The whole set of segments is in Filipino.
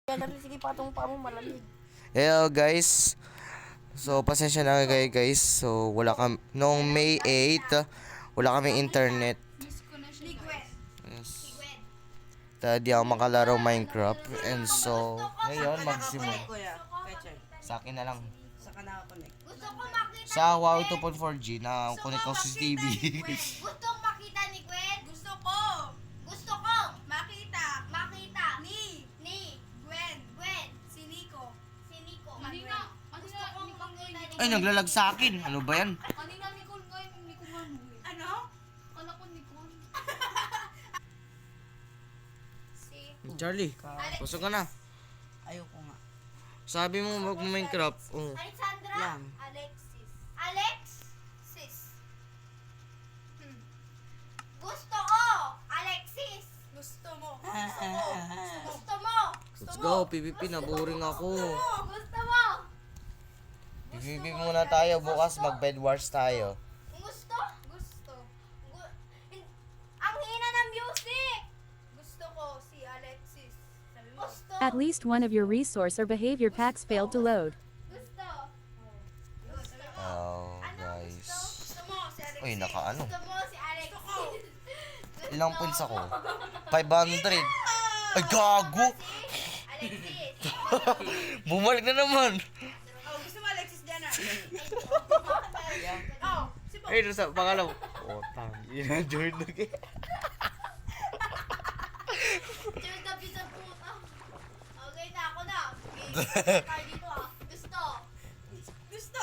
Sige, patong pa mo malamig. Hello guys. So pasensya na guys. So wala kami noong May 8, wala kaming internet. Yes. Di ako makalaro Minecraft and so ngayon magsimula. Sa akin na lang. Sa kanaka connect. Gusto ko makita Sa Huawei 2.4G na connect ko sa TV. Gusto ko makita ni Gwen. Gusto ko makita ni Gwen. Si Nico. Kanina Gusto ko makita ni Ay, naglalag sa akin. Ano ba yan? Kanina Nicole ngayon, Nicole Manuel. Ano? Kala ko Nicole. Si Charlie, pasok ka na. Ayoko nga. Sabi mo mag-Minecraft. Oh. Alexandra. Yan. Alexis. Gusto ko. Alexis. Gusto mo. Let's go, PVP na boring ako. Gusto mo. PVP muna tayo bukas, mag-bed wars tayo. Gusto. Ang hina ng music. Gusto ko si Alexis. Sabi mo. Gusto. At least one of your resource or behavior packs failed to load. Gusto. Oh, Ano? guys. Gusto mo si Alexis. Uy, nakaano. Gusto mo si Alexis. Ilang points ako? 500. Ay, gago! Alexis. Bumalik na naman. Oh, gusto mo Alexis Diana. Oh, si Bob. Ay, sa pangalaw. Oh, tangina, Jordan. Cheers na bisang puta. Okay na, ako na. Okay, tayo dito ah. Gusto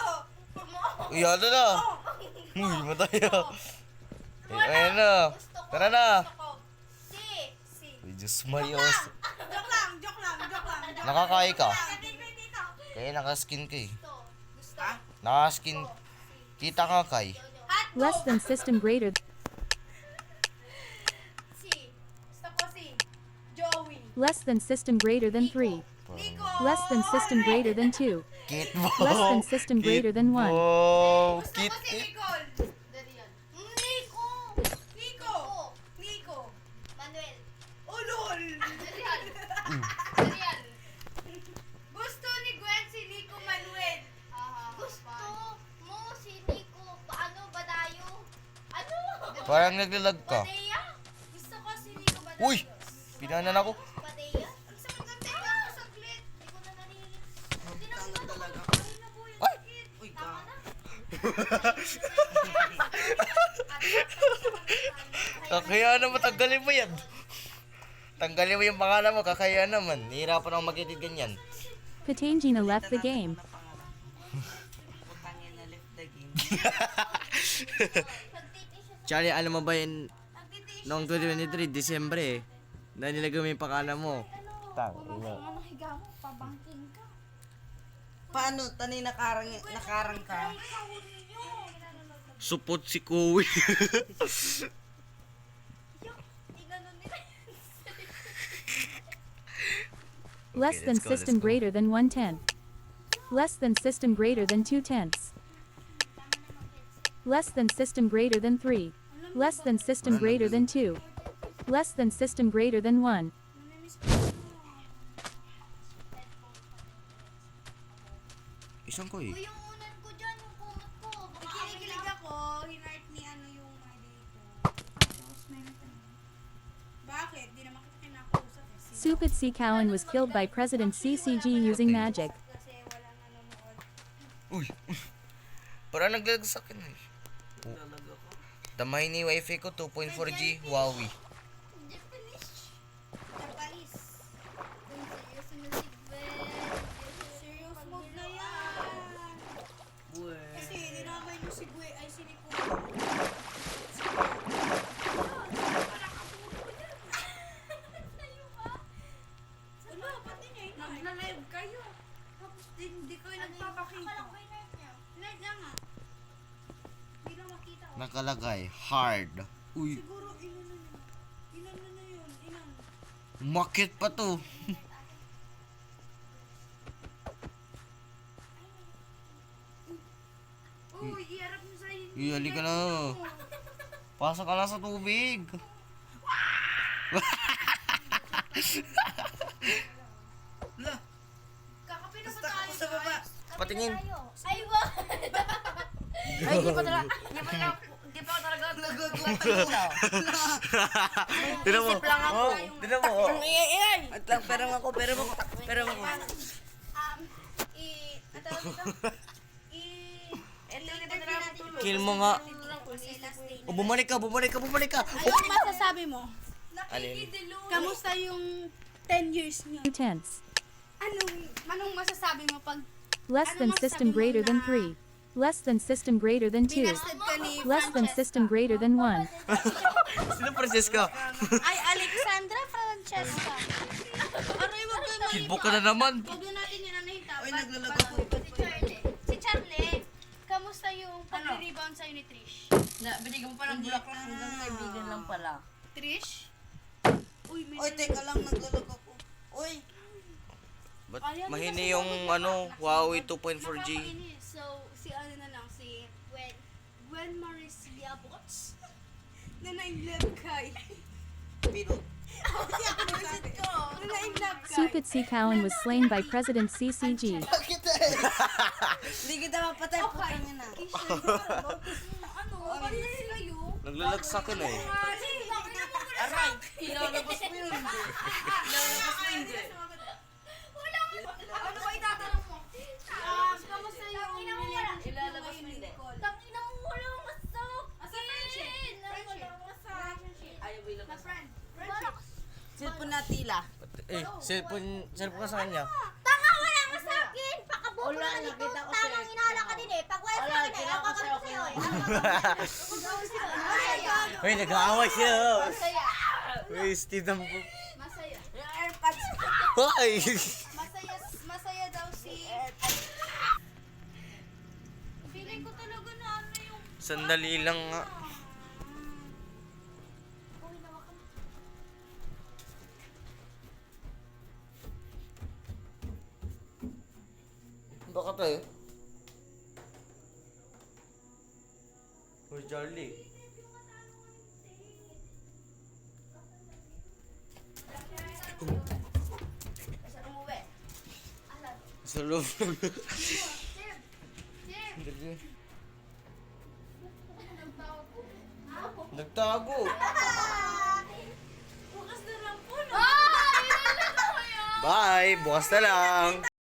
mo. Uy, ano na? Uy, matay na. Ayan na. Gusto ko. Tara na. Gusto ko. Si. Uy, Diyos Marios. Joke lang. Nakakaya ka. Dito. Kaya nakaskin ka eh. Gusto. Nakaskin. Kita ka kay. Less than system greater. Si. Gusto ko si. Joey. Less than system greater than 3. Nico. Less than system greater than 2. Kit mo. Less than system greater than 1. Oh, Gusto kit ko si kit. Nicole. Nico. Manuel. Oh, lol. Gusto ni Gwen si Nico Manuel. Gusto mo si Nico. Ano, Badayo? Ano? Parang naglalag ka. Badea? Gusto ko si Nico Badayo. Uy! Pinanan ako. Badea? Ang sakit ng tenga ko, saglit. Hindi ko na narinig. Ano talaga? Ay, na po yung Ay! sakit. Uy, Tama ka. na. Kakaya naman, tanggalin mo yan. Tanggalin mo yung pangalan mo, kakaya naman. Hihirapan ako mag-edit ganyan. Patangina left the game. Putangin na left the game. Charlie, alam mo ba yun, Nagtitiis noong 2023, Disyembre na nilagay mo yung pangalan mo. Tang, ano higa mo, pabangking ka. Paano? Tanay nakarang ka? Supot si Kowi. Iganon nila. Less than let's go, system let's go. greater than 1/10. Less than system greater than 2/10. Less than system greater than 3. Less than system greater than 2. Less than system greater than 1. Isang ko Uy, yung unan ko dyan, yung kumot ko. Kinikilig ako, hinart ni ano yung mga dito. Tapos may natanong. Bakit? Di naman kita kinakausap eh. Supit C. Cowan was killed by President CCG using magic. Kasi walang nanonood. Uy! Parang naglalag sa akin eh. Lalag ako. Damay ni wifi ko 2.4G Huawei. Japanese. Kung serious mo si Gwen. Serious mode na yan. Uwe. Kasi dinamay mo si Gwen, ay si Nico. Ano, pati niya yun. Nag-live kayo. Tapos hindi ko yung nagpapakita. Akala ko yung night niya. Night lang nga. Hindi lang makita. Nakalagay, hard. Uy, Siguro ilan na yun. Ilan na yun. Ilan. makit pa to. Uy, iharap mo sa inyo. Iyali ka na. Pasok ka na sa tubig. patingin. Ay, wow! Ay, hindi pa talaga Tinan mo. Isip lang ako. Oh, tinan mo. Oh. Ang ingay. At lang, pero ako. Ang tawag dito? Ito, hindi pa talaga ako tulog. Kill mo nga. Kasi last day na. Oh, bumalik ka. Anong masasabi mo? Alin? Kamusta yung 10 years niyo? 2 tenths. Anong masasabi mo pag Less than system greater than 3. Less than system greater than 2. binasted ka ni Less than system greater than 1. Sino Francesca? Ay, Alexandra Francesca. Aray, wag kayo Kidbok ka na naman. Huwag na natin yan anahinta. Uy, naglalagay ko. Si Charlie, kamusta yung pag-rebound sa'yo ni Trish? Binigyan mo pa ng bulaklak hanggang kaibigan lang pala. Trish? Uy, may Uy, teka lang, naglalag ako. Uy, Ba't mahini yung Huawei 2.4G? nakakainis. So, si ano na lang, si Gwen Maricia Bots na na-inlove kay. pero. Na na-inlove kay. Sukut C. Cowan was slain by President CCG. Hindi kita mapatay, putang niya na. Ano? Palis kayo? Naglalag sa akin eh. Aray, ilalabas mo yun. Ilalabas mo yun. Ano ba itatanong mo? Kamusta yung Ilalabas mo hindi. Tangina mo, wala akong masok. Asa friendship? Ayaw mo ilabas. Cellphone na tila. Cellphone ka sa kanya. Tanga, wala ka sa akin! Pakabuto Wala, na dito! nakita ko Tamang sa'yo. inahala ka din eh! Pag wala sa Wala, akin eh! nakita Ako ko sa'yo. sa'yo eh! Uy, nag-aaway sila. Masaya. Uy, Steve na mo. Masaya. Hoy! Masaya daw si... Feeling ko talaga na ano yung... Sandali lang nga. Baka tayo. Where's Charlie? Sa loob. Nagtago. Bukas na lang po, no? Bye! Bukas na lang.